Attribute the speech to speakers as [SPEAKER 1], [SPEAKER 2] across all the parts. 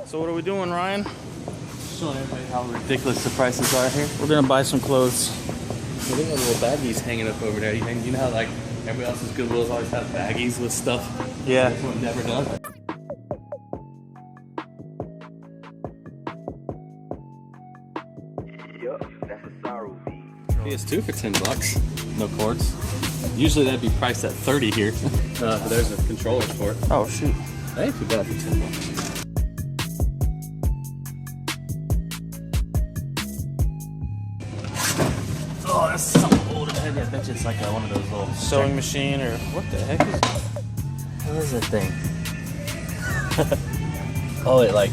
[SPEAKER 1] So what are we doing, Ryan?
[SPEAKER 2] Showing everybody how ridiculous the prices are here.
[SPEAKER 1] We're gonna buy some clothes.
[SPEAKER 2] Look at the little baggies hanging up over there. You know how like everybody else's Goodwills always have baggies with stuff?
[SPEAKER 1] Yeah.
[SPEAKER 2] This one never does. PS2 for $10. No cords. Usually that'd be priced at 30 here. But there's the controllers for it.
[SPEAKER 1] Oh shoot.
[SPEAKER 2] That ain't too bad for $10. Oh, that's something old and heavy. I bet you it's like one of those little
[SPEAKER 1] Sewing machine or what the heck is it?
[SPEAKER 2] What is that thing? Oh, it like,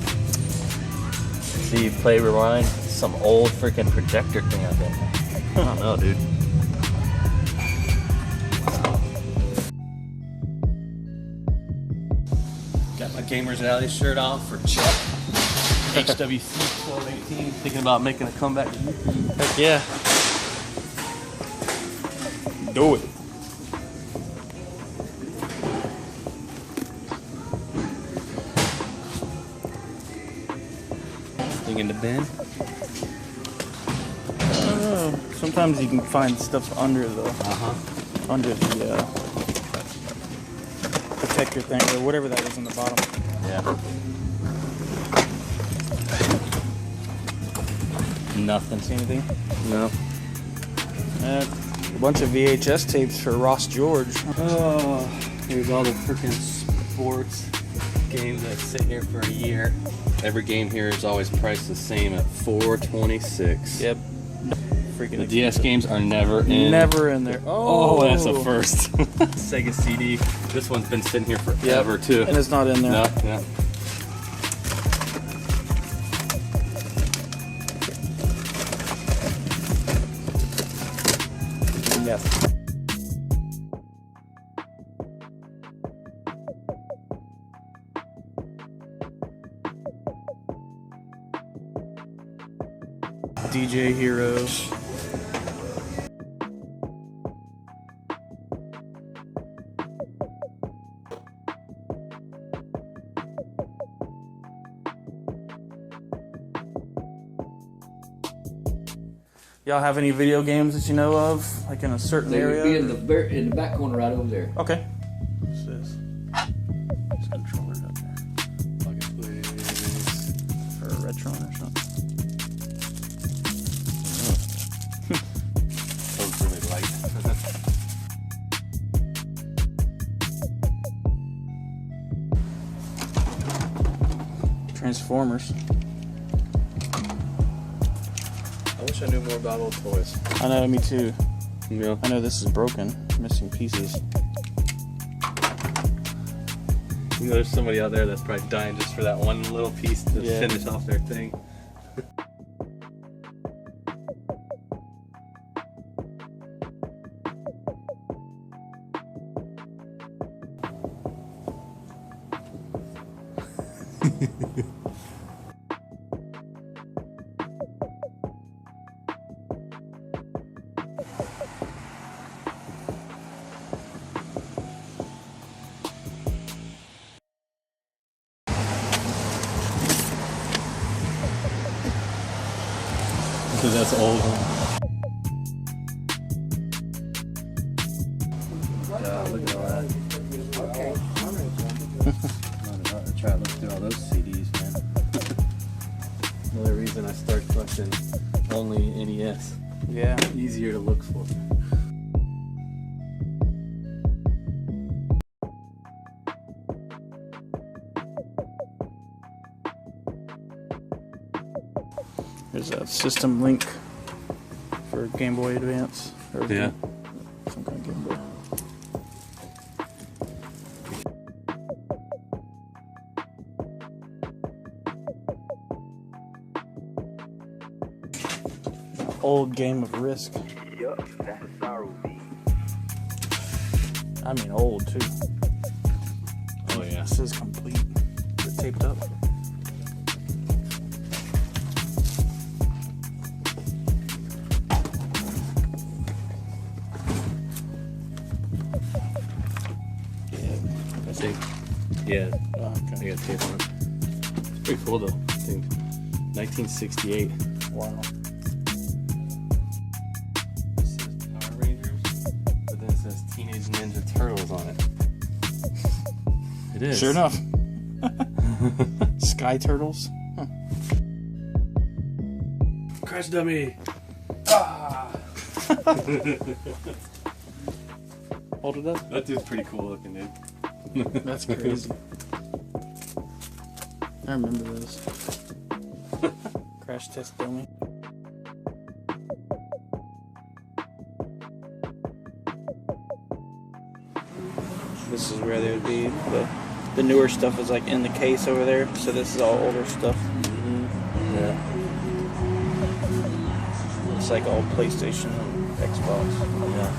[SPEAKER 2] see, play rewind. Some old freaking projector thing out there. I don't know, dude. Got my Gamers Alley shirt on for Chuck. HWC 1218. Thinking about making a comeback to YouTube.
[SPEAKER 1] Heck yeah. Do it.
[SPEAKER 2] Thing in the bin.
[SPEAKER 1] Sometimes you can find stuff under the under the protector thing or whatever that is in the bottom.
[SPEAKER 2] Yeah. Nothing.
[SPEAKER 1] See anything?
[SPEAKER 2] No.
[SPEAKER 1] A bunch of VHS tapes for Ross George.
[SPEAKER 2] Oh, here's all the freaking sports games that sit here for a year. Every game here is always priced the same at $4.26.
[SPEAKER 1] Yep. Freaking
[SPEAKER 2] the DS games are never in.
[SPEAKER 1] Never in there.
[SPEAKER 2] Oh, that's a first. Sega CD. This one's been sitting here forever too.
[SPEAKER 1] And it's not in there.
[SPEAKER 2] No, no.
[SPEAKER 1] Yes. DJ Heroes. Y'all have any video games that you know of, like in a certain area?
[SPEAKER 3] They'd be in the back corner right over there.
[SPEAKER 1] Okay. What's this?
[SPEAKER 2] There's controllers up there. Plug and plays.
[SPEAKER 1] For a Retron or something?
[SPEAKER 2] Those really light.
[SPEAKER 1] Transformers.
[SPEAKER 2] I wish I knew more about old toys.
[SPEAKER 1] I know, me too.
[SPEAKER 2] Yeah.
[SPEAKER 1] I know this is broken, missing pieces.
[SPEAKER 2] You know, there's somebody out there that's probably dying just for that one little piece to finish off their thing. Because that's old. God, look at all that.
[SPEAKER 3] Okay.
[SPEAKER 2] I'm try to look through all those CDs, man. Another reason I started collecting only NES.
[SPEAKER 1] Yeah.
[SPEAKER 2] Easier to look for.
[SPEAKER 1] There's a system link for Game Boy Advance. Or
[SPEAKER 2] Yeah.
[SPEAKER 1] Some kind of Game Boy. Old game of Risk.
[SPEAKER 4] Yup, that's a sorrow beat.
[SPEAKER 1] I mean old too.
[SPEAKER 2] Oh yeah.
[SPEAKER 1] This is complete. It's taped up.
[SPEAKER 2] Yeah.
[SPEAKER 1] Oh, okay.
[SPEAKER 2] I got tape on it. Pretty cool though. I think 1968.
[SPEAKER 1] Wow.
[SPEAKER 2] This says Power Rangers, but then it says Teenage Ninja Turtles on it. It is.
[SPEAKER 1] Sure enough. Sky turtles. Huh.
[SPEAKER 2] Crash dummy.
[SPEAKER 1] Hold it up.
[SPEAKER 2] That dude's pretty cool looking, dude.
[SPEAKER 1] That's crazy. I remember those. Crash test dummy. This is where they would be. The newer stuff is like in the case over there. So this is all older stuff.
[SPEAKER 2] Yeah.
[SPEAKER 1] It's like all PlayStation and Xbox.
[SPEAKER 2] Yeah.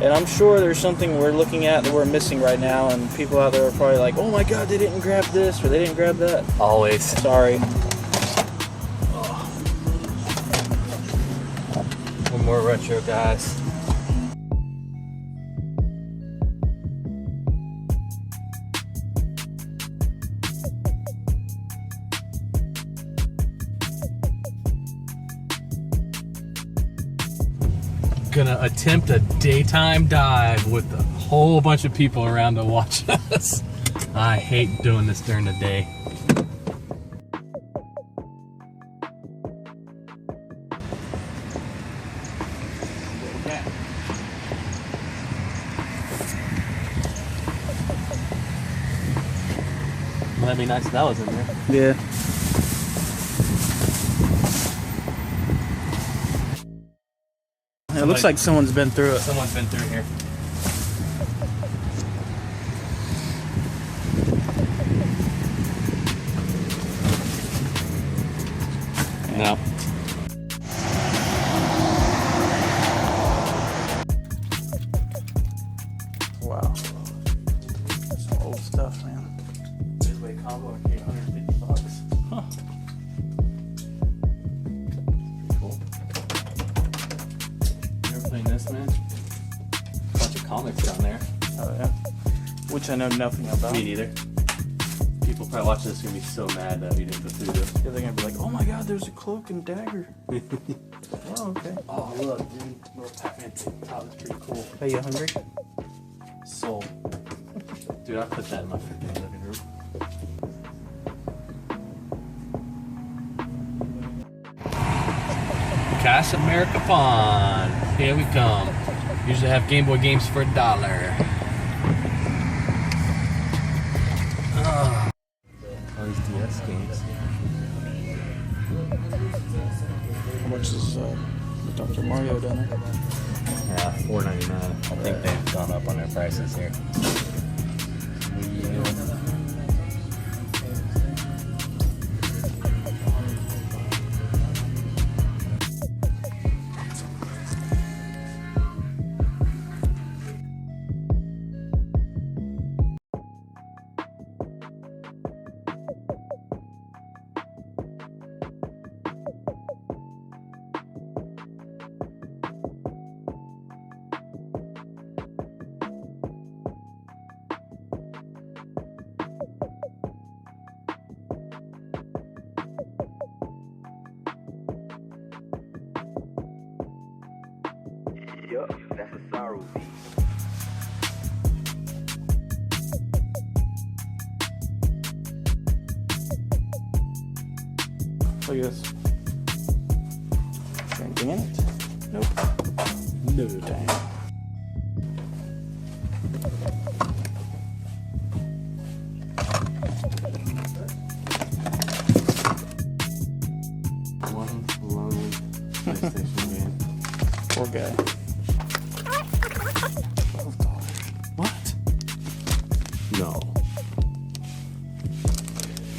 [SPEAKER 1] And I'm sure there's something we're looking at that we're missing right now, and people out there are probably like, oh my god, they didn't grab this or they didn't grab that.
[SPEAKER 2] Always.
[SPEAKER 1] Sorry.
[SPEAKER 2] One more retro, guys. Gonna attempt a daytime dive with a whole bunch of people around to watch us. I hate doing this during the day. That'd be nice if that was in there.
[SPEAKER 1] Yeah. It looks like someone's been through it.
[SPEAKER 2] Someone's been through here. No.
[SPEAKER 1] Wow. Some old stuff, man.
[SPEAKER 2] Midway combo and $150.
[SPEAKER 1] Huh.
[SPEAKER 2] Cool. You ever playing this, man? Bunch of comics down there.
[SPEAKER 1] Oh yeah. Which I know nothing about.
[SPEAKER 2] Me neither. People probably watching this are gonna be so mad that we didn't go through this.
[SPEAKER 1] Yeah, they're gonna be like, oh my god, there's a cloak and dagger. Oh, okay.
[SPEAKER 2] Oh, look, dude. Little Pac-Man top is pretty cool.
[SPEAKER 1] Are you hungry?
[SPEAKER 2] Sold. Dude, I put that in my freaking living room. Cash America Pond. Here we come. Usually have Game Boy games for $1. All these DS games.
[SPEAKER 1] How much is Dr. Mario down there?
[SPEAKER 2] Yeah, $4.99. I think they've gone up on their prices here.
[SPEAKER 4] Yup, that's a sorrow beat.
[SPEAKER 1] Look at this. Is there anything in it? Nope.
[SPEAKER 2] No.
[SPEAKER 1] Dang.
[SPEAKER 2] One lonely PlayStation game.
[SPEAKER 1] Poor guy. $12. What?
[SPEAKER 2] No.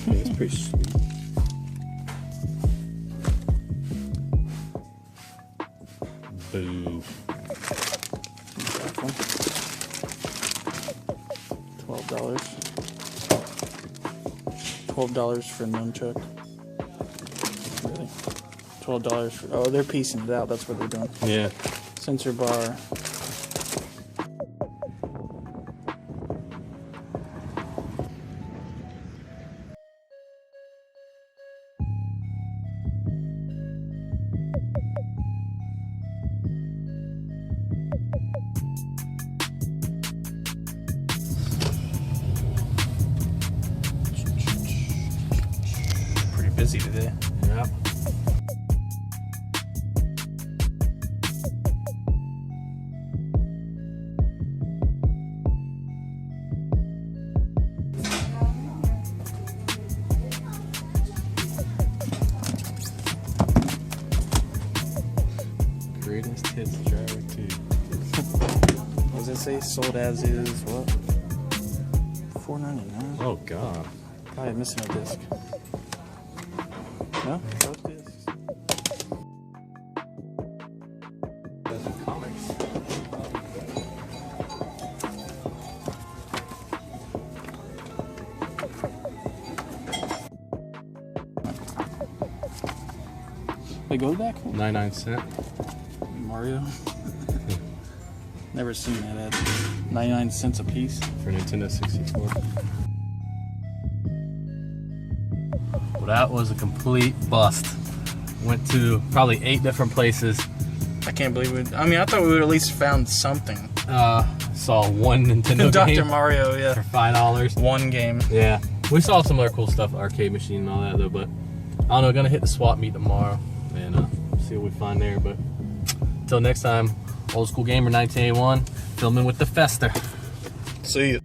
[SPEAKER 2] Yeah, it's pretty sweet. Boo.
[SPEAKER 1] $12. $12 for a nunchuck. Really? $12 for. Oh, they're piecing it out. That's what they're doing.
[SPEAKER 2] Yeah.
[SPEAKER 1] Sensor bar. Pretty busy today.
[SPEAKER 2] Yep. Greatest hits driver too.
[SPEAKER 1] What does it say? Sold as is what? $4.99.
[SPEAKER 2] Oh god.
[SPEAKER 1] Probably missing a disc. No? Both discs.
[SPEAKER 2] Some comics.
[SPEAKER 1] They go back?
[SPEAKER 2] 99¢.
[SPEAKER 1] Mario? Never seen that ad. 99 cents a piece.
[SPEAKER 2] For Nintendo 64. Well, that was a complete bust. Went to probably 8 different places.
[SPEAKER 1] I can't believe it. I mean, I thought we would at least found something.
[SPEAKER 2] Saw one Nintendo
[SPEAKER 1] Dr.
[SPEAKER 2] game
[SPEAKER 1] Mario, yeah.
[SPEAKER 2] for $5.
[SPEAKER 1] One game.
[SPEAKER 2] Yeah, we saw some other cool stuff, arcade machine and all that though. But I don't know, gonna hit the swap meet tomorrow and see what we find there. But until next time, Old School Gamer 1981, filming with the Fester.
[SPEAKER 1] See you.